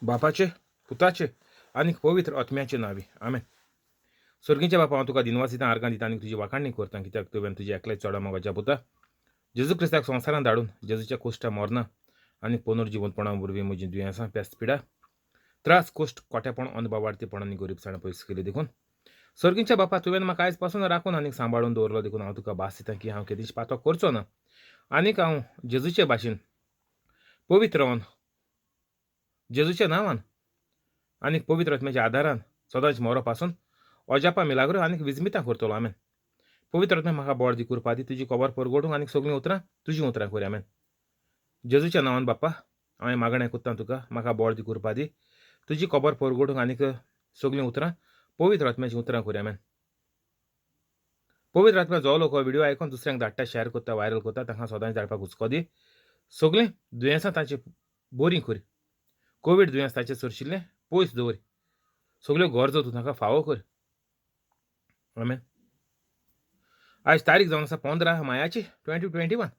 बापाचे, पुताचे आनी पवित्र आत्म्याचे नावी आमेन. स्वर्गीचे बापा, हांव तुका दिनवास दिता, आर्गां दिता आनी तुजी वाखाणणी करता, कित्याक तुवें तुजे एकल्याच चोडा मोगाच्या पुता जेजू क्रिस्ताक संवसारांत धाडून जेजूच्या कोश्टा मरणा आनी पुनर्जीवनपणा वरवीं म्हजी दुयेंसां पेस्तपिडा त्रास कोश्ट कोटेपण अनबावार्थीपण आनी गरीबसाण पयस केली देखून सर्गीच्या बापा, तुवें म्हाका आयज पासून राखून आनी सांबाळून दवरलो देखून हांव तुका भास दितां की हांव केदींच पातो करचो ना आनीक हांव जेजूचे भाशेन पवित्र रावन जेजूच्या नांवान आनीक पवित्र आत्म्याच्या आदारान सदांच मोरो पासून अजापा मिलाग्रो आनीक विजमितां करतलो आमेन. पवित्र आत्म्या म्हाका बळ दी, कृपा दी, तुजी खबर परगडूंक आनीक सगळीं उतरां तुजी उतरां कोर आमेन. जेजूच्या नांवान बाप्पा हांवें मागणें कोत्तां तुका, म्हाका बळ दी, कृपा दी, तुजी खबर परगडूंक आनीक सगळीं उतरां पवित्र आत्म्याची उतरां कोर आमेन. पवित्र आत्म्या जो लोक हो व्हिडिओ आयकून दुसऱ्यांक धाडटा, शेअर करता, व्हायरल करता, तांकां सदांच धाडपाक हुस्को दी. सगळीं दुयेंसां तांची बरी कर. कोवीड दुयेंस ताचे सरशिल्लें पयस दवर. सगल्यो गरजो तूं तांकां फावो कर. आमेन. आयज तारीख जावन आसा 15 मायाची 2021.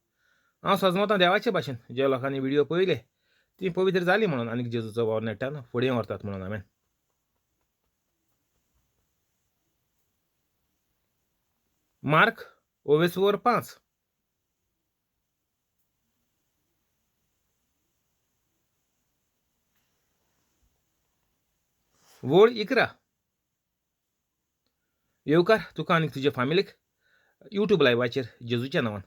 हांव सजमतां देवाचे भाशेन जे लोकांनी व्हिडिओ पळयले तीं पवित्र जालीं म्हणून आनीक जेजूचो वावर नेटान फुडें व्हरतात म्हणून. आमेन. मार्क 5. वळ 11. येवकार तुका आनीक तुजे फामिलीक यूट्यूब लायव्हाचेर जेजूच्या नांवान.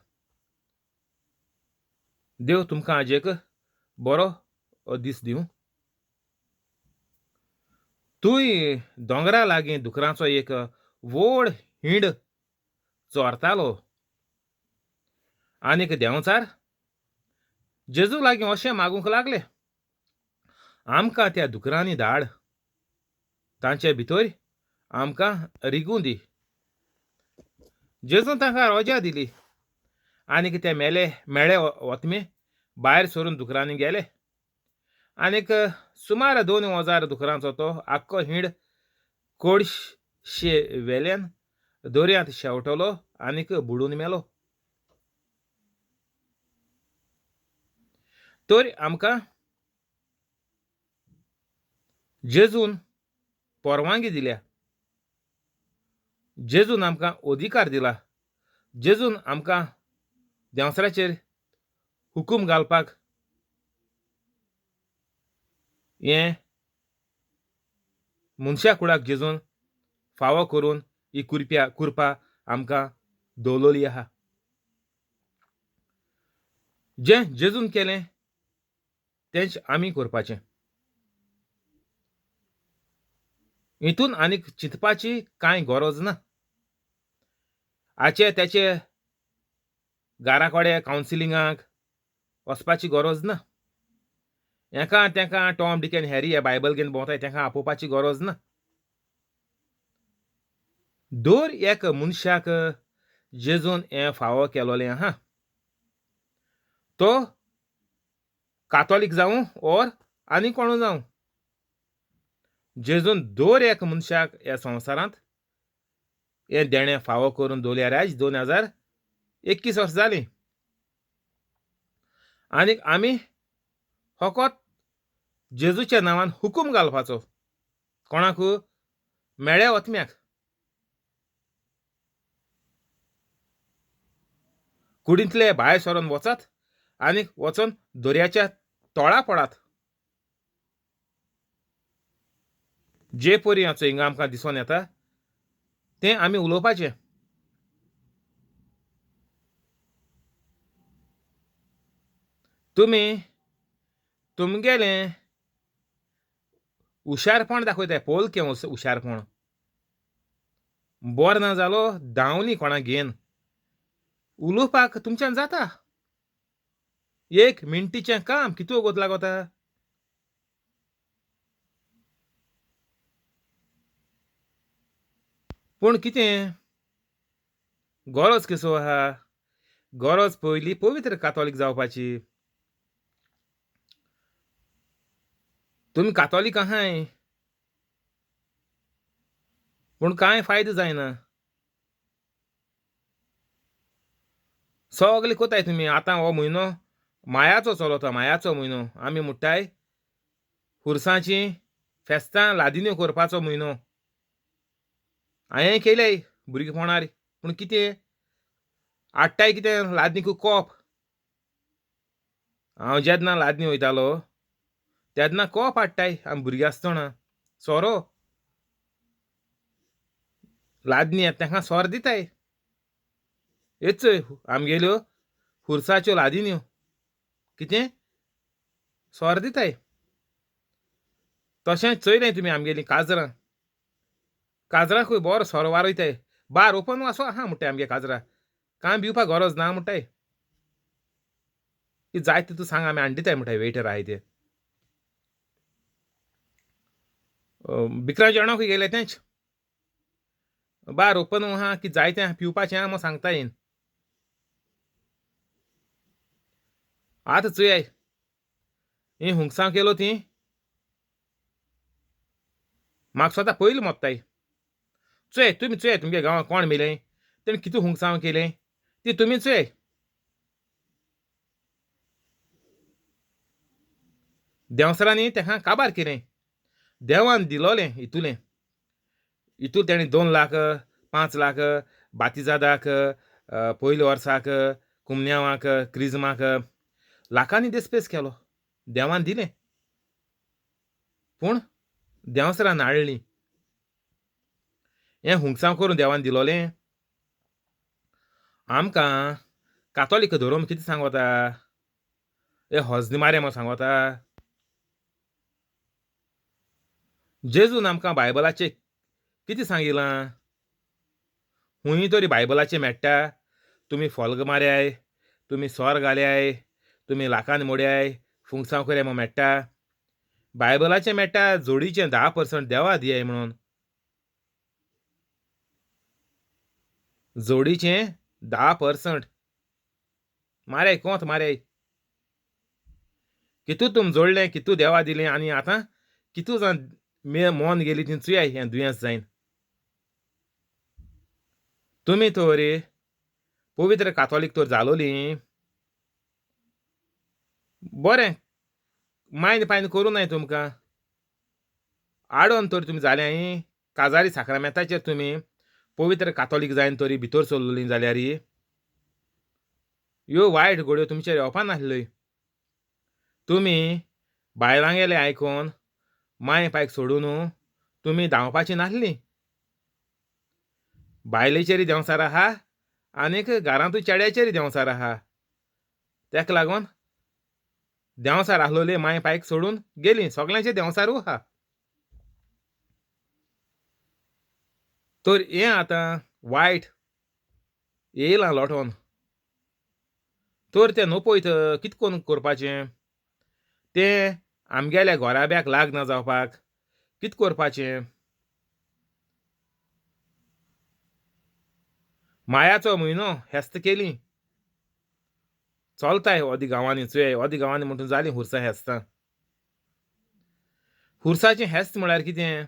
देव तुमकां आज एक बरो दीस दिवं. तूंय दोंगरा लागीं दुकरांचो एक व्हड हिंड चोरतालो आनीक देंवचार जेजू लागीं अशें मागूंक लागले, आमकां त्या दुकरांनी धाड, तांचे भितर आमकां रिगूं दी. जेजून तांकां रोजा दिली आनीक ते मेळे वतमे भायर सरून दुकरांनी गेले आनीक सुमार 2,000 दुकरांचो तो आख्खो हिंड कोडशे वेल्यान दर्यांत शेवटलो आनीक बुडून मेलो. तर आमकां जेजून परवानगी दिल्या, जेजून आमकां अधिकार दिला, जेजून आमकां देंवसराचेर हुकूम घालपाक हें मनशा कुळाक जेजून फावो करून ही कृपा आमकां दवरलेली आहा. जें जेजून केलें तेंच आमी करपाचें. हितून आनीक चिंतपाची कांय गरज ना. हाचे त्याचे घाराकोडे कावन्सिलिंगाक वचपाची गरज ना. हेका तेका टॉम डिक एंड हॅरी हे बायबल घेवन भोंवताय तेंकां आपोवपाची गरज ना. दर एक मनशाक जेजून हें फावो केलोलें आहा. तो कातोलीक जावं ओर आनी कोण जावं, जेजून दर एक मनशाक ह्या संवसारांत हें देणें फावो करून दवरल्यार आयज 2021 वर्सां जालीं आनीक आमी फकत जेजूच्या नांवान हुकूम घालपाचो कोणाक मेळ्या वतम्याक. कुडींतले भायर सरून वचात आनीक वचून दर्याच्या तळा पडात. जे परी हाचो हिंगा आमकां दिसून येता तें आमी उलोवपाचें. तुमी तुमगेलें हुशारपण दाखयताय, पोलकें हुशारपण. बोर ना जालो धांवनी कोणाक घेवन उलोवपाक तुमच्यान जाता. 1 मिनटीचें काम कितू वगत लागता. पूण कितें गरज कसो आहा, गरज पयली पवित्र कातोलीक जावपाची. तुमी कातोलीक आहाय पूण कांय फायदो जायना. सगळे कोताय तुमी. आतां हो म्हयनो मायाचो चलता, मायाचो म्हयनो. आमी म्हणटाय हुर्साची फेस्तां लादिन्यो करपाचो म्हयनो हांवें केल्याय भुरगेपणार पूण कितें हाडटाय कितें लादनीक कोप हांव जेन्ना लादनी वयतालो तेन्ना कोप हाडटाय आमी भुरगीं आसतना सोरो लादनी येता ताका सोरो दिताय ह्यो चोय आमगेल्यो हुर्साच्यो लादिन्यो कितें सोरो दिताय तशेंच चोयलें तुमी आमगेलीं काजरांकूय बरो सोरो वारयताय बार ओपन वासो आहा म्हणटाय आमगे काजरां कांय भिवपाक गरज ना म्हणटाय की जाय तितू सांग आमी हाडून दिताय म्हणटाय वेटर आहाय ते बिकरा जेवणाकूय गेले तेंच बार ओपन आहा की जाय तें पिवपाचें आहा म्हूण सांगताय आतां चोयाय ही हुंगसां केलो ती म्हाका स्वता पयलीं मोत्ताय चोय तुमी चोय तुमगे गांवांत कोण मेलें तेणें कितू हुंगसांव केलें ती तुमी चोय देंवसरांनी तेका काबार केलें देवान दिलोलें हितून तेणें 2 लाख 5 लाख बातिजादाक पयल्या वर्साक कुमन्यावांक क्रिजमाक लाखांनी देस्पेस केलो देवान दिलें पूण देंवसरां नाडलीं हें हुंगसांव करून देवान दिलोलें आमकां कातोलीक धर्म कितें सांगता हे होजनी मारे म्हूण सांगता जेजून आमकां बायबलाचें कितें सांगिलां हुंय तरी बायबलाचें मेळटा तुमी फॉल्ग मारयाय तुमी सोर घाल्याय तुमी लाखान मोड्याय फुंगसांव करया म्हूण मेळटा बायबलाचें मेळटा जोडीचें 10% देवा दियाय म्हणून जोडीचें 10% मारयाय कोंत मारयाय कितू तुम जोडलें कितू देवा दिलें आनी आतां कितू जावन मोन गेली ती चुयाय हें दुयेंस जायन तुमी तोरी पवित्र कातोलीक तर जालोलीं बरें मायन पायन करूं नाय तुमकां आडोन तर तुमी जाल्याय काजारी साक्रामेंताचेर तुमी पवित्र कातोलीक जायन तरी भितर सरलोलीं जाल्यार ह्यो वायट घडयो तुमचेर येवपा नासल्योय तुमी बायलांगेलें आयकोन माय पायक सोडून तुमी धांवपाचीं नासलीं बायलेचेरय देंवसार आहा आनीक घरांतूय चेड्याचेरय देंवसार आहा तेका लागून देंवसार आसलोले माय पायक सोडून गेलीं सगळ्यांचे देंवसारूय आहा तर हें आतां वायट येयलां लोटोन तर तें नपयत कितें करून करपाचें तें आमगेल्या घोराब्याक लाग ना जावपाक कितें करपाचें मायाचो म्हयनो हेस्त केलीं चलताय ओदी गांवांनी चोय ओदी गांवांनी म्हणून जालीं हुर्सां हेस्तां हुर्साचें हेस्त म्हळ्यार कितें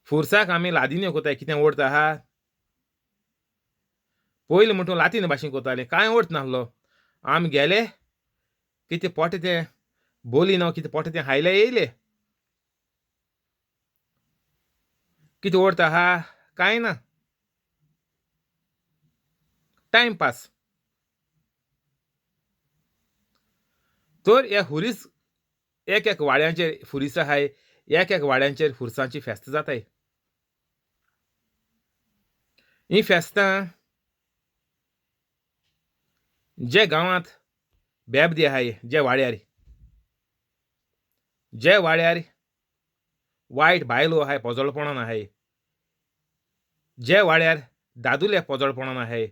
हुर्साक आमी लादिन्यो कोताय कितें ओर्त आहा पयलीं म्हणून लातीन भाशेन कोताले कांय ओर्त नासलो आमी गेले कितें पोटे तें बोली न्हू कितें पोटे तें हायले येयले कितें ओर्त आहा कांय ना टायम पास तर हे हुरीस एक वाड्यांचेर फुरीस आहाय एक वाड्यांचेर हुर्सांची फेस्त जाताय ही फेस्तां जे गांवांत बेबदी आहाय जे वाड्यार वायट बायलो आहाय पोजोळपणान आहाय जे वाड्यार दादुले पोजोळपणान आहाय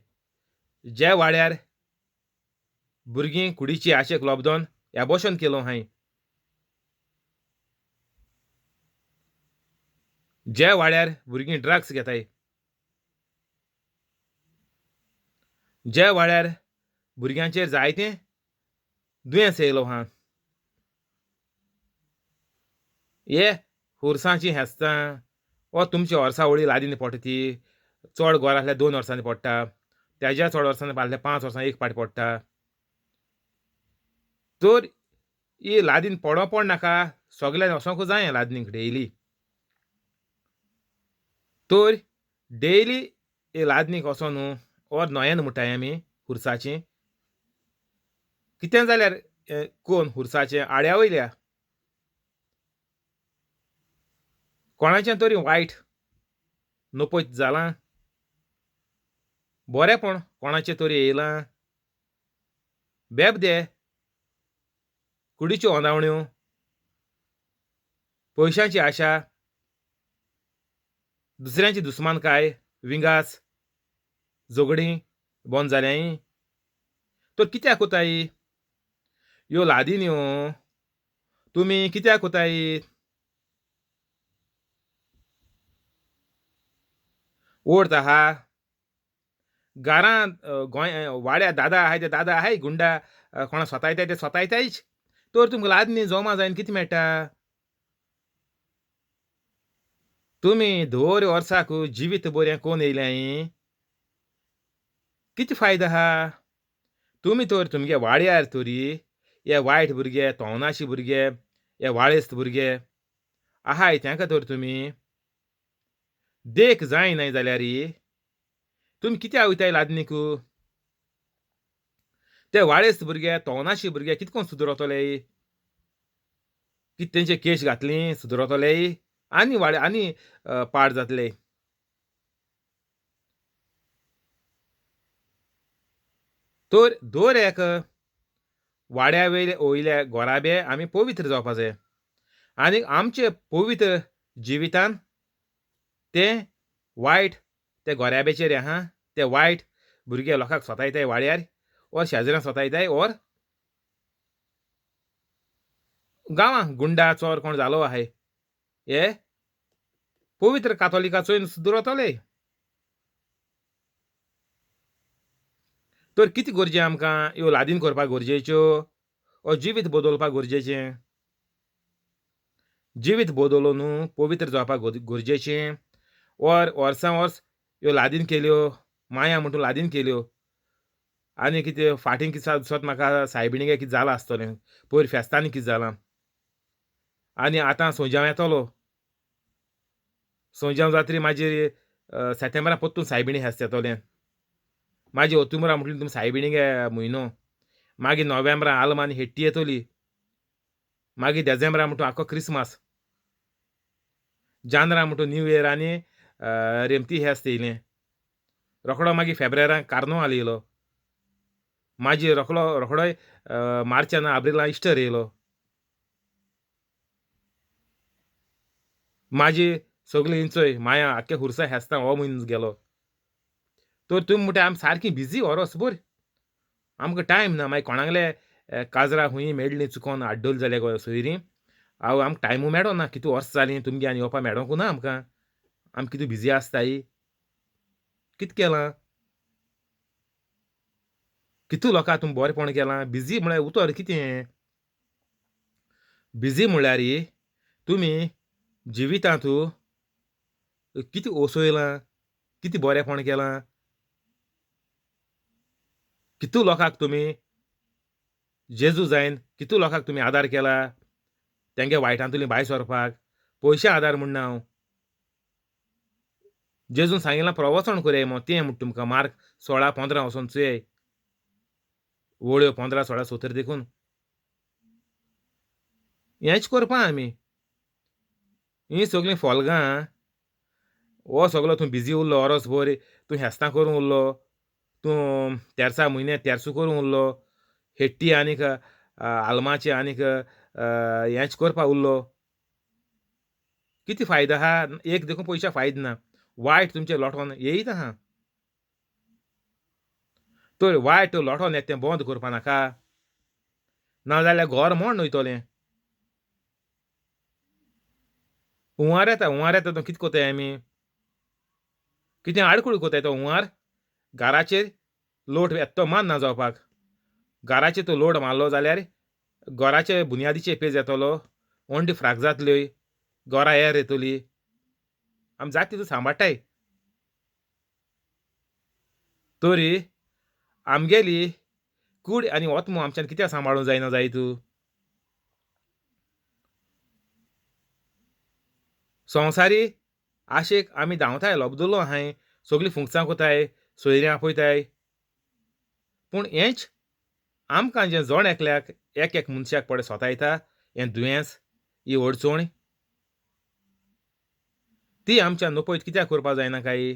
जे वाड्यार भुरगीं कुडीची आशेक लोबदोन एबॉर्शन केलो आहाय जे वाड्यार भुरगीं ड्रग्स घेताय जे वाड्यार भुरग्यांचेर जायतें दुयेंस येयलो आहा हे हुर्सांचीं हेस्तां वो तुमची वर्सावळी लादिनी पडटा ती चड गोर आसल्यार 2 वर्सांनी पडटा तेज्या चड वर्सांनी आसल्यार 5 वर्सांनी एक पाटी पडटा तर ही लादीन पड नाका सगल्यान वचोंक जाय लादनीक डेली. तर डेली हे लादनीक वचोन ओर न्हंयेन म्हणटाय आमी हुर्साचें. कितें जाल्यार कोण हुर्साचें आड्या वयल्या कोणाचें तरी वायट नपयत जालां, बरेंपण कोणाचें तरी येयलां, बेबदे कुडीच्यो ओंदावण्यो, पयशांची आशा, दुसऱ्यांची दुस्मानकाय, विंगास, झगडीं बंद जाल्याय. तर कित्याक कोताय ह्यो लादीन ह्यो तुमी कित्याक कोताय? ओर्त आहा घरांत गोंय वाड्यार दादा आहाय ते दादा आहाय गुंडा कोणा स्वतायताय ते स्वतायतायच. तर तुमकां लादनी जमा जायन कितें मेळटा? तुमी दर वर्साक जिवीत बरें कोन्न येयल्याय कितें फायदो आहा? तुमी तर तुमगे वाड्यार तरी हे वायट भुरगे, तोवनाशी भुरगे, हे वाळेस्त भुरगे आहाय तांकां तर तुमी देख जायनाय जाल्यार तुमी कित्याक वयताय लादनीक? ते वाळेस्त भुरगे, तोवनाशी भुरगे कितें कोन्न सुदरतले? कितें तेंचे केश घातलीं सुदरतले? आनी पाड जातले. तर दर एक वाड्या वयल्या घोराबे आमी पवित्र जावपा जाय. आनी आमचे पवित्र जिवितान ते वायट ते घोराब्याचेर आहा ते वायट भुरगे लोकांक स्वतायताय वाड्यार ओर शेजऱ्यांक स्वतायताय ओर गांवां गुंडा चोर कोण जालो आहाय हे पवित्र कातोलिका चोयन सुदरतले. तर कितें गरजे आमकां ह्यो लादीन करपाक गरजेच्यो ओ जिवीत बदलपाक गरजेचें? जिवीत बदलून पवित्र जावपाक गरजेचें ओर वर्सां वर्स ह्यो लादीन केल्यो माया म्हणून लादीन केल्यो आनी कितें फाटीं कितें दिसत म्हाका सायबिणीगे कितें जालां आसतलें, पयर फेस्तांनी कितें जालां आनी आतां सोज्याव येतलो. सोज्याव जातरी मागीर सेतेंबरा परतून सायबिणी फेस्त येतोलें. मागीर ऑक्टोबरा म्हटल्यार तुमी सायबिणीगे म्हयनो. मागीर नोव्हेंबरा आल्मा आनी हेट्टी येतली. मागीर डिसेंबरा म्हणटून आख्खो क्रिस्मस. जानरा म्हणटून न्यू इयर आनी रेमती फेस्त येयलें. रोखडो मागीर फेब्रेरांत कार्नवाल येयलो. मागीर रोखडोय मार्चान एप्रिलां इस्टर येयलो. मागीर सगळीं इंचोय माया आख्ख्या हुर्सा फेस्तां हो म्हयनो गेलो. तर तुमी म्हणटा आमी सारकीं बिजी वर्सभर आमकां टायम ना. मागीर कोणागले काजरां खूंय मेळ्ळीं चुकोन आड्डोली जाल्यार सोयरीं आमकां टायमू मेळोना. कितू वर्स जालीं तुमगे आनी येवपा मेळोंकू ना आमकां. आमी कितू बिजी आसताय. कितें केलां? कितू लोकां तुमी बरेंपण केलां? बिजी म्हळ्यार उतर कितें? बिजी म्हळ्यार तुमी जिवितांत कितें ओसयलां? कितें बरेंपण केलां? कितू लोकांक तुमी जेजू जायन कितू लोकांक तुमी आदार केला तेंगे वायटांतुली भायर सरपाक? पयशे आदार म्हूण ना हांव. जेजून सांगिलां प्रवचन कोरया तें म्हणटा तुमकां मार्क 16:15 वचोन चोयय. वळ्यो 15, 16, 17 देखून हेंच करपा आमी. हीं सगळीं फोलगां हो सगळो तूं बिजी उरलो वर्सभर तूं फेस्तां करून उरलो. तूं तेर्सा म्हयने तेर्सू करून उरलो. हेट्टी आनीक आल्माचें आनीक हेंच करपा उरलो. कितें फायदो आहा? एक देखून पयशा फायदो ना. वायट तुमचें लोटोन येयत आहा. तर वायट लोटोन येता तें बंद करपा नाका. नाजाल्यार घर मोडून वयतलें. हुंवार येता तो कितें कोताय आमी? कितें आडखळ कोताय तो हुंवार? घराचेर लोट येता तो मार ना जावपाक. घराचेर तो लोड मारलो जाल्यार घराचे बुनयादीचेर पेज येतलो. ओंडी फ्राक जातल्यो. घरा एर येतली. आमी जाता तितू सांबाडटाय. तरी आमगेली कूड आनी वतमू आमच्यान कित्याक सांबाळूंक जायना जायत? संवसारी आशेक आमी धांवताय लोबदलो आहाय, सगळीं फुंकसां कोताय, सोयऱ्यां आपयताय, पूण हेंच आमकां जें जोण एकल्याक एक एक मनशाक पडे सोतायता हें दुयेंस, ही अडचण, ती आमच्यान नपयत कित्याक करपा जायना काय?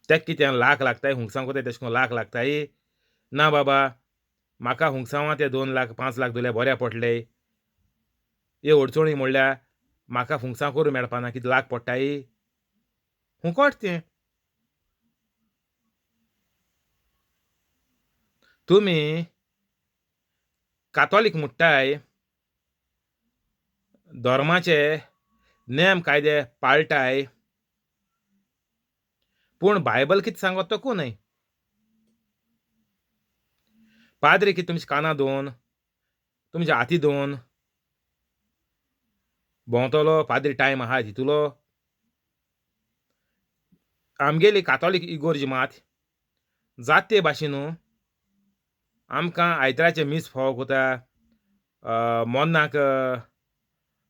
तेक कितें लाख लागताय, हुंकसां कोताय तेश कोन्न लाख लागताय? ना बाबा, म्हाका हुंकसावां ते 2 लाख 5 लाख दिल्यार बऱ्या पडटले. ह्यो अडचणी म्हणल्यार म्हाका फुंकसां करूं मेळपाना, कितें लाख पडटाय? फुकट तें. तुमी कातोलीक म्हणटाय, धर्माचे नेम कायदे पाळटाय, पूण बायबल कितें सांगता तो कोन्नाय. पाद्री कितें तुमच्या काना दोवन, तुमच्या हाती दोवन भोंवतलो, पाद्री टायम आहा दितलो. आमगेली कातोलीक इगोर्ज मात जात ते भाशेन आमकां आयताराचे मीस फोव कोता, मोन्नाक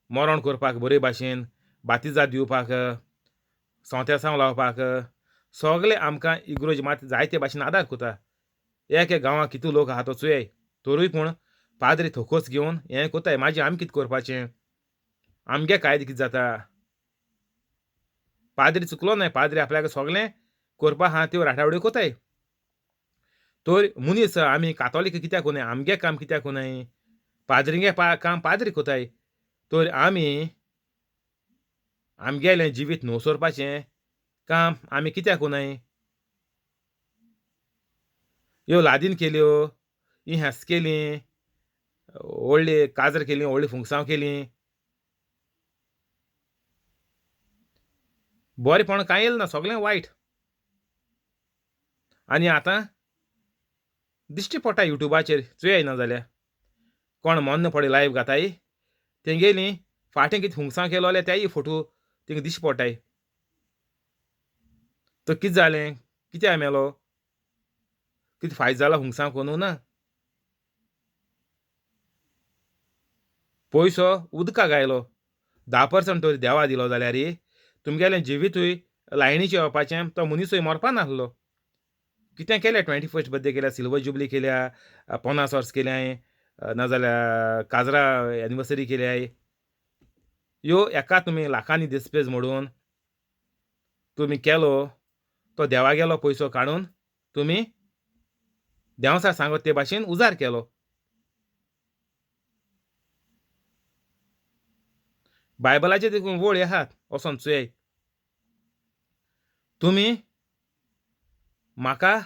मरण करपाक बरे भाशेन, बातिजा दिवपाक, सोंत्यासांव लावपाक सगळे आमकां इगोर्ज मात जायते भाशेन आदार कोता. एक एक गांवांत कितू लोक आहा तो चोय, तोरूय पूण पाद्री थोकोस घेवन हें कोताय. मागीर आमी कितें करपाचें? आमगे कायदे कितें जाता? पाद्री चुकलो न्हय, पाद्री आपल्याक सगळें करपा आहा त्यो राटावड्यो कोताय. तर मनीस आमी कातोलीक कित्याक कोनाय? आमगे काम कित्याक कोनाय? पाद्रींगे काम पाद्री कोताय. तर आमी आमगेलें जिवीत न्हवसोरपाचें काम आमी कित्याक कोनाय? ह्यो लादीन केल्यो, ही हेंस केलीं, व्हडलीं काजरां केलीं, व्हडलीं फुंकसांव केलीं, बरेंपण कांय येल ना, सगळें वायट. आनी आतां दिश्टी पडटा युट्यूबाचेर चोयय ना जाल्यार कोण मोन्न पडे लायव्ह घाताय, तेंगेली फाटीं कितें फुंकसांव केलो जाल्यार तेय फोटो तिंगा दिश्टी पडटाय. तो कितें जालें? कित्याक मेलो? कितें फायदो जाला फुंकसांव कोन्नू ना? पयसो उदकाक आयलो, 10% तरी देवा दिलो जाल्यार तुमगेलें जिवीतूय लायणीचें येवपाचें, तो मनीसूय मरपा नासलो. कितें केलें? 21st बर्थडे केल्या, सिल्वर जुबली केल्या, 50 वर्स केल्याय, नाजाल्यार काजरा एनिवर्सरी केल्याय. ह्यो एका तुमी लाखांनी दिसपेज म्हणून तुमी केलो, तो देवागेलो पयसो काडून तुमी देंवसा सांगत ते भाशेन उजार केलो. बायबलाचे देखून वळी आहात, वोसोन चोय. तुमी म्हाका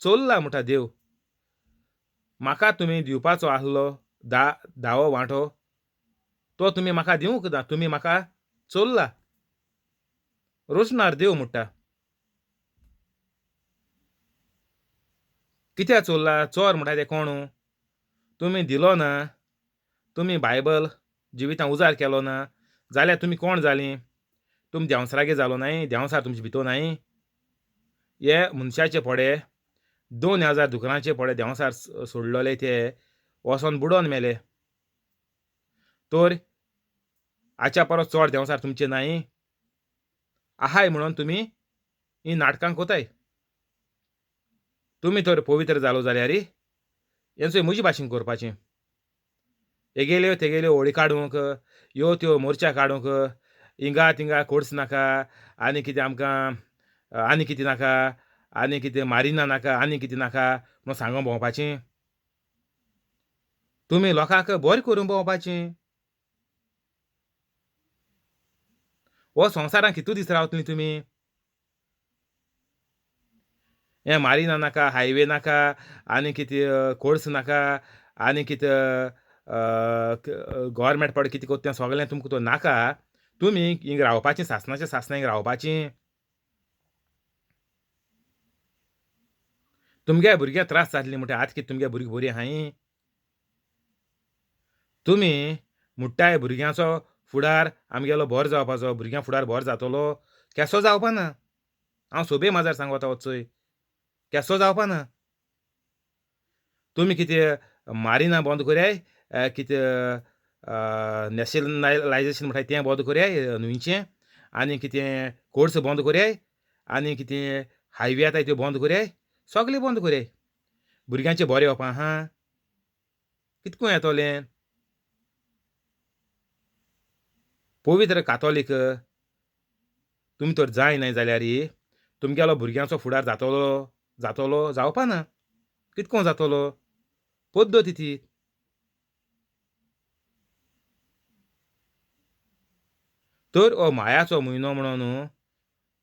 चोरला म्हणटा देव, म्हाका तुमी दिवपाचो आसलो दावो वांटो, तो तुमी म्हाका दिवंक ना, तुमी म्हाका चोरला. रोशनार देव म्हणटा. कित्याक चोरला? चोर म्हणटा ते कोण? तुमी दिलो ना, तुमी बायबल जिवितांत उजार केलो ना जाल्यार तुमी कोण जालीं? तुमी देंवसरागे जालो नाय? देंवसार तुमचे भितर नाय? हे मनशाचे पडे 2000 दुकरांचे पडे देंवसार सोडलोले ते वोसोन बुडोवन मेले. तर हाच्या परस चड देंवसार तुमचे नाय? आहाय म्हणून तुमी ही नाटकां कोताय. तुमी तर पवित्र जालो जाल्यार हेंचोय म्हजे भाशेन करपाचें. हेगेल्यो तेगेल्यो होळी काडूंक, ह्यो त्यो मोर्चा काडूंक, हिंगा तिंगा कोर्स नाका, आनी कितें आमकां आनी कितें नाका, आनी कितें मारिना नाका, आनी कितें नाका म्हूण सांगून भोंवपाचें. तुमी लोकांक बरें करून भोंवपाचें. हो संवसारांत कितू दीस रावतलीं तुमी? हें मारिना नाका, हायवे नाका, आनी कितें कोर्स नाका, आनी कितें गव्हर्मेंट पड कितें कोत्ता तें सगळें तुमकां तो नाका. तुमी हिंग रावपाचें, सासणाच्या सासणांक रावपाचें. तुमगे भुरग्यांक त्रास जातले म्हणटा आतां कितें तुमगे भुरगीं बरीं आहाय? तुमी म्हणटाय भुरग्यांचो फुडार आमगेलो बरो जावपाचो, भुरग्यां फुडार बरो जातलो. केसो जावपा ना. हांव सोबे माजार सांगोता वचोय. केसो जावपा ना. तुमी कितें मारिना बंद कोराय, कितें नॅशनलायजेशन म्हणटाय तें बंद कोराय न्हंयचें, आनी कितें कोर्स बंद कोराय, आनी कितें हायवे आताय त्यो बंद कोराय, सगलें बंद कोराय. भुरग्यांचें बरें येवपा आहा, कितको येतोलें. पवित्र कातोलीक तुमी तर जाय न्हय जाल्यार तुमगेलो भुरग्यांचो फुडार जातलो जावपा ना. कितको जातलो पद्दत ती. तर हो मायाचो म्हयनो म्हणून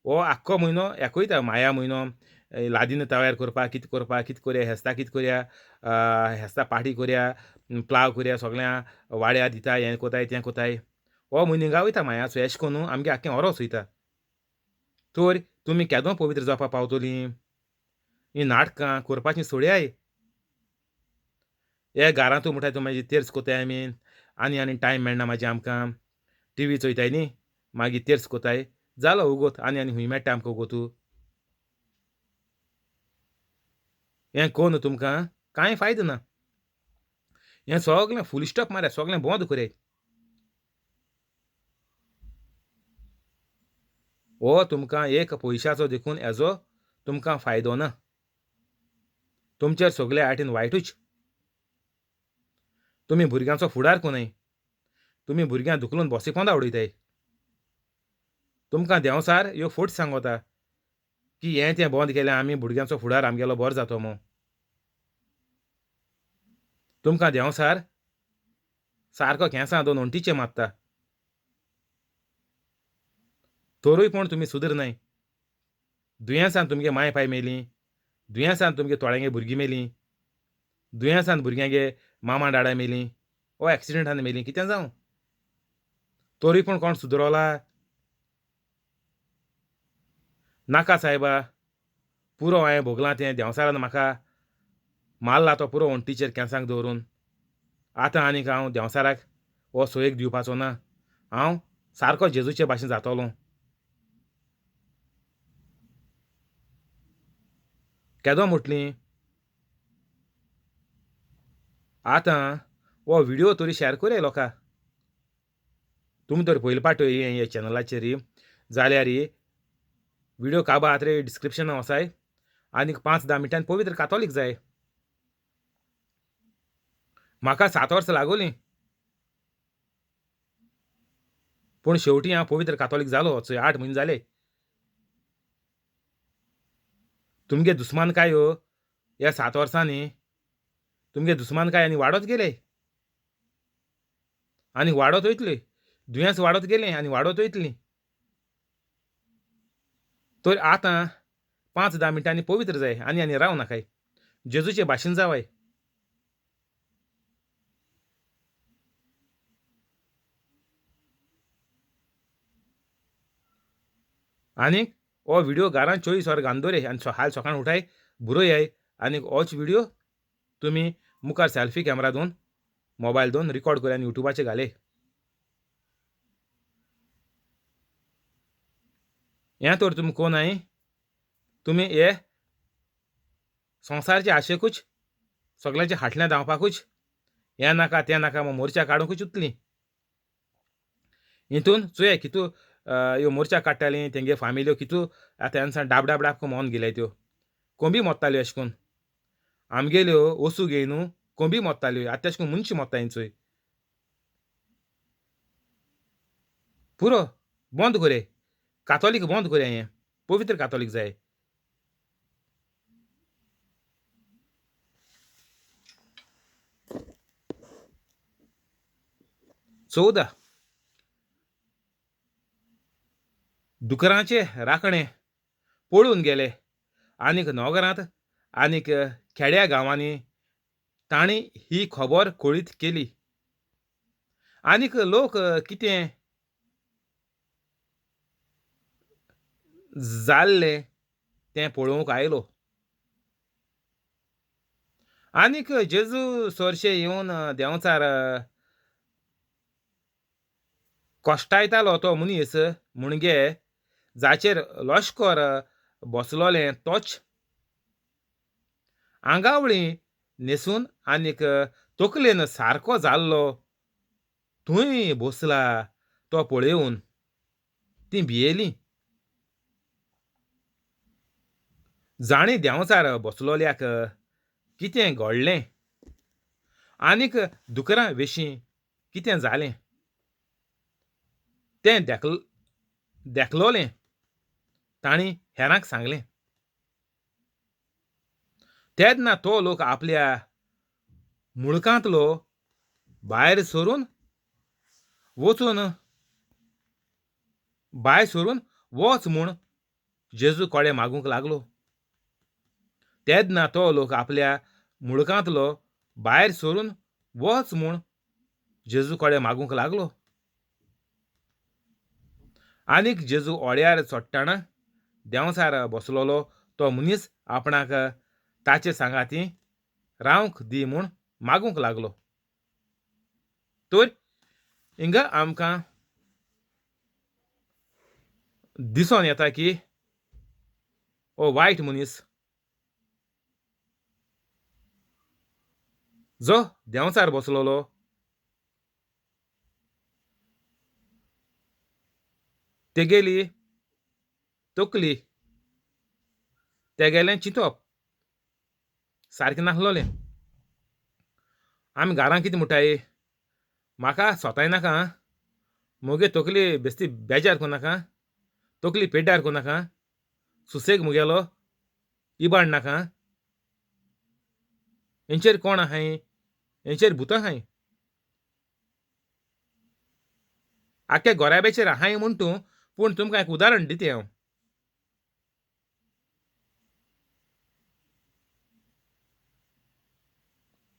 हो आख्खो म्हयनो एकूयता माया म्हयनो. लादीन तयार करपा, कितें करपा, कितें कोरया, हेस्तां कितें कोरया, हेस्तां पार्टी कोरया, प्लाव कोरया, सगळ्यां वाड्या दिता, हें कोताय तें कोताय. हो म्हयनो हिंगा वयता मायाचो. एशें कोन्न आमगे आख्खें ओरोस वयता. तर तुमी केदों पवित्र जावपा पावतलीं. हीं नाटकां करपाचीं सोड्याय. हे घरांतू म्हणटाय तूं मागीर तेर्स कोताय आमी, आनी टायम मेळना मागीर आमकां. टीव्ही चोयताय न्ही, मागीर तेर्स कोताय. जालो उगोत आनी खूंय मेळटा आमकां उगोतू. हें कोन्न तुमकां कांय फायदो ना. हें सगलें फूल स्टॉप मारया, सगलें बंद कोराय. हो तुमकां एक पयशाचो देखून हेजो तुमकां फायदो ना. तुमचेर सगले वाटेन वायटूच. तुमी भुरग्यांचो फुडार कोनाय. तुमी भुरग्यां धुकलून बॉसिपोंदा उडयताय. तुमकां देंवसार ह्यो फोट सांगोता की हें तें बंद केल्यार आमी भुरग्यांचो फुडार आमगेलो बरो जातो म्हूण. तुमकां देंवसार सारको केंसां 2 वण्टीचे मारता. तोरूय पूण तुमी सुदरनाय. दुयेंसान तुमगे माय पाय मेलीं, दुयेंसान तुमगे थोड्यांगे भुरगीं मेलीं, दुयेंसान भुरग्यांगे मामा डाडा मेलीं, वो एक्सिडेंटान मेलीं, कितें जावं. तोरूय पूण कोण सुदरोला. नाका सायबा, पुरो हांवें भोगलां तें देंवसारान म्हाका मारला तो पुरो वण्टीचेर केंसांक दवरून. आतां आनीक हांव देंवसाराक हो सोयेक दिवपाचो ना. हांव सारको जेजूचे भाशेन जातलों. केदों म्हटलीं. आतां हो व्हिडियो तरी शेअर कोराय लोकां. तुमी तर पयले पावटी हे चॅनलाचेर जाल्यार व्हिडियो काबा आतां डिस्क्रिप्शनां वचाय. आनीक 5-10 मिनटांनी पवित्र कातोलीक जाय. म्हाका 7 वर्सां लागोलीं, पूण शेवटी हांव पवित्र कातोलीक जालो. चोय 8 म्हयने जाले. तुमगे दुस्मानकाय ह्या 7 वर्सांनी तुमगे दुस्मानकाय आनी वाडत गेले, आनी वाडत वयतली. दुयेंस वाडत गेलें आनी वाडत वयतलीं. तर आतां 5-10 मिनटांनी पवित्र जाय आनी राव नाकाय. जेजूचे भाशेन जावाय. आनीक हो व्हिडियो घरांत 24 वर घालून दवराय आनी हाल सकाळीं उठाय बरोयाय. आनीक होच व्हिडियो तुमी मुखार सेल्फी कॅमेरा दोवन, मोबायल दोवन रिकॉर्ड कोराय आनी युट्यूबाचेर घाले. हें तर तुमी कोनाय. तुमी हे संवसाराचे आशेकूच सगल्यांचे फाटल्यान धांवपाकूच हें नाका तें नाका म्हूण मोर्चा काडूंकूच उठलीं. हितून चोया कितू ह्यो मोर्चा काडटालीं तेंगे फामिल्यो कितू आतां ह्या दिसांनी डाब करून मोवन गेल्याय त्यो. कोंबी मोत्ताल्यो अशें करून. आमगेल्यो वस्तू घेयन कोंबी मोत्ताल्यो. आतां तशें करून मनशां मोत्ताय चोय. पुरो बंद कोराय. कातोलीक बंद कोराय. हें पवित्र कातोलीक जाय. चवदा दुकरांचे राखणे पळून गेले. आनीक नोगरांत आनीक खेड्या गांवांनी तांणी ही खबर कळीत केली. आनीक लोक कितें जाल्लें तें पळोवंक आयलो. आनीक जेजू चडशे येवन देंवचार कोश्टायतालो तो मनीस म्हणगे जाचेर लश्कर बसलोलें तोच आंगावळी न्हेसून आनीक तकलेन सारको जाल्लो थंय बसला तो पळयोवन ती भियेलीं. जाणीं देंवचार बसलोल्याक कितें घडलें आनीक दुकरां विशीं कितें जालें तें देखलोलें तांणी हेरांक सांगलें. तेन्ना तो लोक आपल्या मुळकांतलो भायर सरून वच म्हूण जेजू कोडे मागूंक लागलो. तेन्ना तो लोक आपल्या मुळकांतलो भायर सरून वच म्हूण जेजू कोडे मागूंक लागलो. आनीक जेजू ओड्यार चोडटाना देंवचार बसलोलो तो मनीस आपणाक ताचे सांगाती रावंक दी म्हूण मागूंक लागलो. तर हिंगा आमकां दिसून येता की हो वायट मनीस जो देंवचार बसलोलो तेगेली तकली तेगेलें चिंतप सारकें नासलोलें. आमी घरां कितें म्हणटाय, म्हाका सोताय नाका आं, मुगे तकली बेश्टी बेजार कोन्नाका, तकली पेड्ड्यार कोन्नाका, सुसेग मुगेलो इबाड नाका. हेंचेर कोण आहाय, हेंचेर भुतां आहाय, आख्या गोऱ्याबेचेर आहाय म्हूण तूं. पूण तुमकां एक उदाहरण दितें हांव.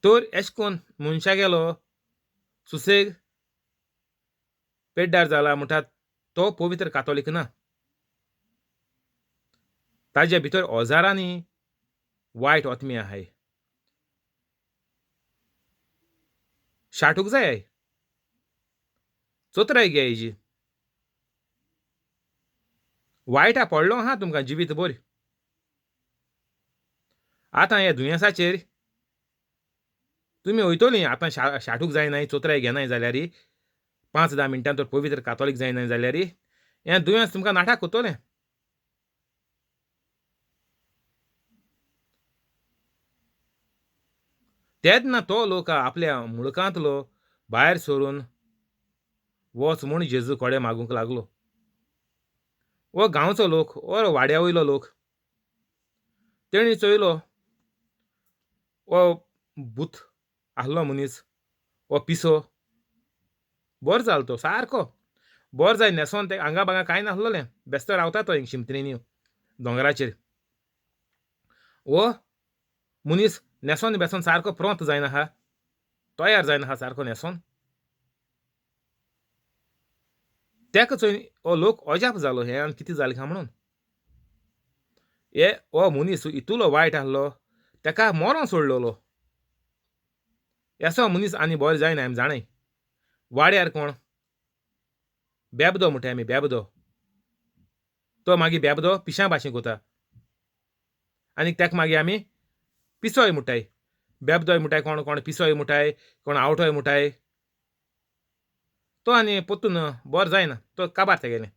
तर एश कोन्न मनशागेलो सुसेग पेड्ड्यार जाला म्हणटात तो पवित्र कातोलीक ना. ताजे भितर ओजारांनी वायट ओतमी आहाय. शाटूक जाय, चोत्राय घे हेजी. वायटा पडलो आहा तुमकां जिवीतभर. आतां हे दुयेंसाचेर तुमी वयतलीं आतां शाटूक जायनाय, चोत्राय घेनाय जाल्यार 5-10 मिनटां तर पवित्र कातोलीक जायनाय जाल्यार हें दुयेंस तुमकां नाठाक कोत्तोलें. तेन्ना तो लोक आपल्या मुळकांतलो भायर सरून वच म्हूण जेजू कोडे मागूंक लागलो. वो गांवचो लोक वो वाड्या वयलो लोक तेणी चोयलो वो भूत आहलो मनीस, वो पिसो बरो जालो तो सारको बरो जाय न्हेसोन ते आंगा बांगा कांय नासलोलें. बेश्टो रावता तो हिंग शिमतरीनी दोंगराचेर. वो मनीस न्हेसोन बेसोन सारको प्रोंत जायना आहा, तयार जायना आहा सारको न्हेसोन. तेका चोयन हो लोक अजाप जालो हें आनी कितें जालें काय म्हणून. हो मनीस इतुलो वायट आहलो तेका मोरोन सोडलोलो. एसो मनीस आनी बरो जायना आमी जाणाय. वाड्यार कोण बेबदो म्हणटाय आमी बेबदो, तो मागीर बेबदो पिश्या भाशेन कोता आनीक तेका मागीर आमी पिसोय म्हणटाय. बेबदोय म्हणटाय कोण पिसोय म्हणटाय, कोण आवटोय म्हणटाय. तो आनी पोत्तून बरो जायना, तो काबार तेगेलें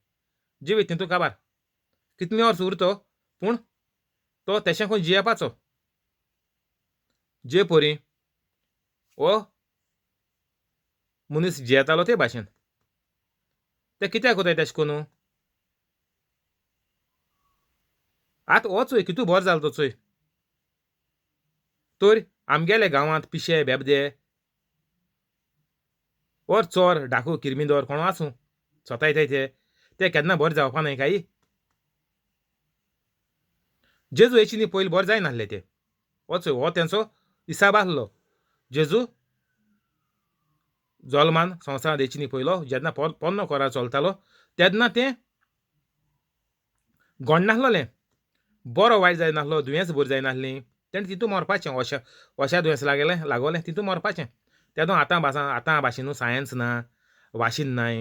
जिवीत तितून काबार. कितले वर्स उरतो पूण तो तेशें कोन्न जियेपाचो. जे परी हो मनीस जियेतालो ते भाशेन. ते कित्याक कोताय तेशें कोन्न. आतां हो चोय कितू बरो जालो तो चोय. तर आमगेले गांवांत पिशे बेबदे ओर चोर डाकू किरमिंदोर कोण आसूं सोतायताय ते केन्ना बरो जावपा न्हय काय. जेजू हेची पयलीं बरो जाय नासले ते. हो चोय हो तेंचो हिसाब आसलो. जेजू जल्मान संवसारांत येची पयलो जेन्ना पोन्नो कोरा चलतालो तेन्ना तें गोड नासलोलें, बरो वायट जाय नासलो, दुयेंस बरी जाय नासलीं. तेणें तितू मरपाचें. अशा दुयेंस लागोलें तितू मरपाचें. तेदो आतां भाशेनू सायन्स ना, वाशीन नाय,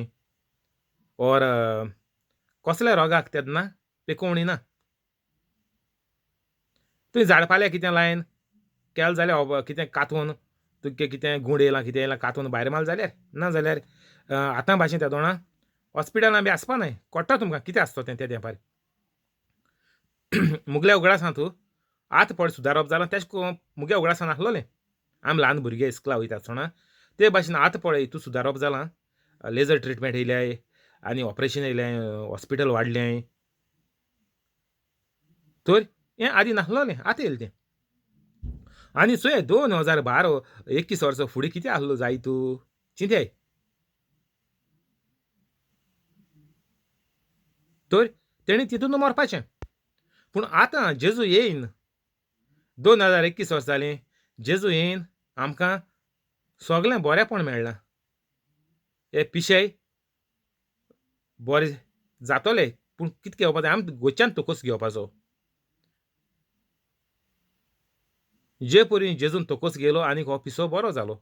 ओर कसल्या रोगाक तेन्ना पेकोवणी ना. तुवें झाड पाल्या कितें लायन केलें जाल्यार कितें कातून तुका कितें गूण येयलां कितें येयलां कातून भायर मारलें जाल्यार ना जाल्यार आतां भाशेन त्या दोणां हॉस्पिटलां बी आसपा न्हय कोट्टा तुमकां कितें आसता तें त्या तेंपार मुगल्या उगडासान तूं आतां पळय सुदारप जालां तेश कोन्न मुगे उगडासान आसलोलें आमी ल्हान भुरगे इस्कुला वयता आसतना ते भाशेन आतां पळय हितूं सुदारप जालां लेजर ट्रिटमेंट येयल्याय आनी ऑपरेशन येयल्याय हॉस्पिटल वाडल्याय तर हें आदीं नासलोलें आतां येयलें तें आनी चोय 2012 21 वर्सां फुडें कितें आसलो जाय तूं चिंतय तर तेणी तितून मरपाचें पूण आतां जेजू येयन 2021 वर्सां जालीं जेजू येयन आमकां सगळें बरेंपण मेळ्ळां हे पिशेय बरें जातोलें पूण कितें घेवपाचें आमी गोंयच्यान तोकोस घेवपाचो जे परी जेजून तोकोस गेलो आनी हो पिसो बरो जालो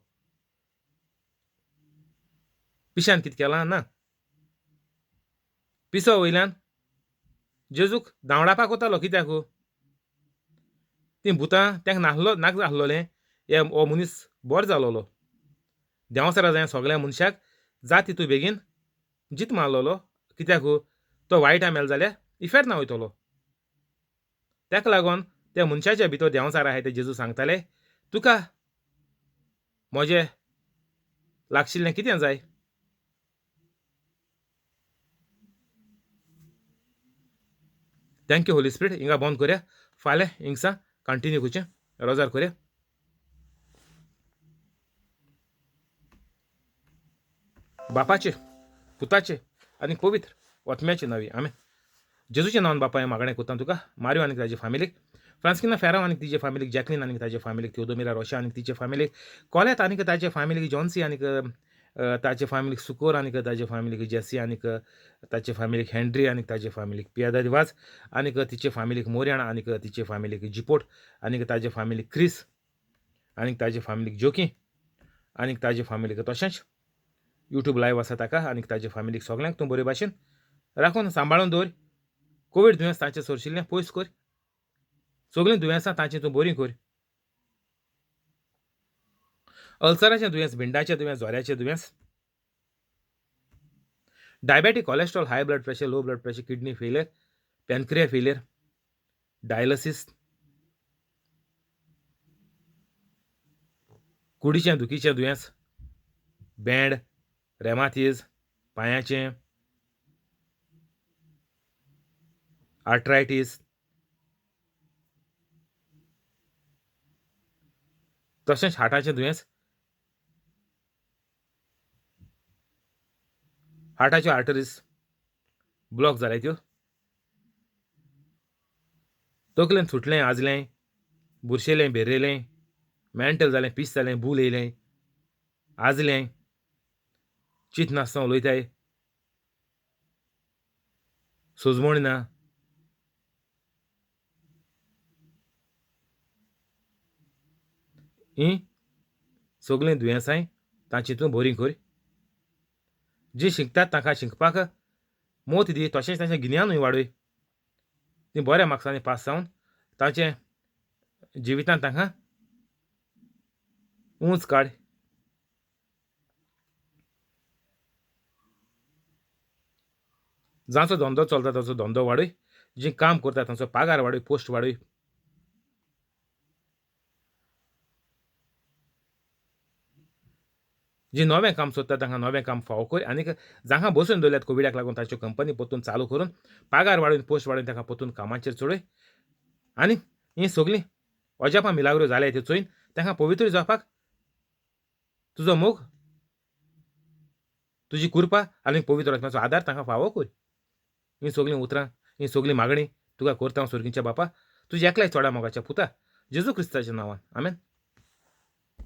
पिश्यान कितें केलां ना पिसो वयल्यान जेजूक धांवडावपाक वतालो कित्याक तीं भुतां तांकां नाका आसलोलें हो मनीस बरो जालोलो देंवसरा जाय सगळ्या मनशाक जा तितू बेगीन जीत मारलोलो कित्याक तो वायट मेलो जाल्यार इफेक्ट ना वयतलो ताका लागून त्या मनशाच्या भितर देंवचार आहाय ते जेजू सांगताले तुका म्हजें लागशिल्लें कितें जाय थँक्यू होली स्पिरीट हिंगा बंद करया फाल्यां हिंगसा कंटिन्यू करचें रोजार करया बापाचे पुताचे आनी पवित्र आत्म्याचे नांवी आमेन जेजूच्या नांवान बापा हें मागणें कोत्ता तुका मारियो आनी ताजे फॅमिलीक फ्रांस्किना फेराव आनी तिजे फॅमिलीक जॅकलीन आनी ताजे फॅमिलीक थिओदोमिरा रोशा आनी तिजे फॅमिलीक कोलेत आनी ताजे फॅमिलीक जॉन्सी आनी ताजे फॅमिलीक सुकोर आनी ताजे फॅमिलीक जेसी आनी ताचे फॅमिलीक हेनरी आनी ताजे फॅमिलीक पियादा दिवाज आनी तिचे फॅमिलीक मोर्याण आनी तिचे फॅमिलीक जिपोट आनी ताजे फॅमिलीक क्रिस आनी ताजे फॅमिलीक जोकी आनी ताजे फॅमिलीक तशेंच यूट्यूब लायव्ह आसा ताका आनी ताजे फॅमिलीक सगळ्यांक तूं बरे भाशेन राखून सांबाळून दवर कोवीड दुयेंस तांचें सोरशिल्लें पयस कर सगळीं दुयेंसां तांची तूं बरीं कर अल्सराचें दुयेंस भिंडाचें दुयेंस जोऱ्याचें दुयेंस diabetic cholesterol high blood pressure low blood pressure kidney failure pancreas failure dialysis कुडीचें दुखीचें दुयेंस बँड रेमातीज पांयाचें आर्थरायटीस तशेंच हार्टाचें दुयेंस हार्टाच्यो आर्टरीज ब्लॉक जाल्याय त्यो तकलेन सुटलें आजलें बुरशेलें भेरेलें मेंटल जालें पीस जालें भूल येयलें आजलें चित नासतना उलयताय सोजमोण ना हीं सगळीं दुयेंसांय तांची तूं बरीं कर जीं शिकतात तांकां शिकपाक मोत दी तशेंच तांचें गिन्यानूय वाडय तीं बऱ्या मार्क्सांनी पास जावन तांचें जिवितांत तांकां उंच काड जांचो धंदो चलता ताचो धंदो वाडय जीं काम करता तांचो पागार वाडय पोस्ट वाडय जीं नवें काम सोदता तांकां नवें काम फावो कर आनी जांकां बसून दवरल्यात कोविडाक लागून ताच्यो कंपनी परतून चालू करून पागार वाडोवन पोस्ट वाडोवन तांकां परतून कामाचेर चडय आनी हीं सगळीं अजापां मिलाग्रो जाल्याय त्यो चोयन तांकां पवित्र जावपाक तुजो मोग तुजी कृपा आनी पवित्र आत्म्याचो आदार तांकां फावो कर हीं सगळीं उतरां हीं सगळीं मागणी तुका करता हांव सुर्गीच्या बापा तुज्या एकल्याच चोडा मोगाच्या पुता जेजू क्रिस्ताच्या नांवान आमेन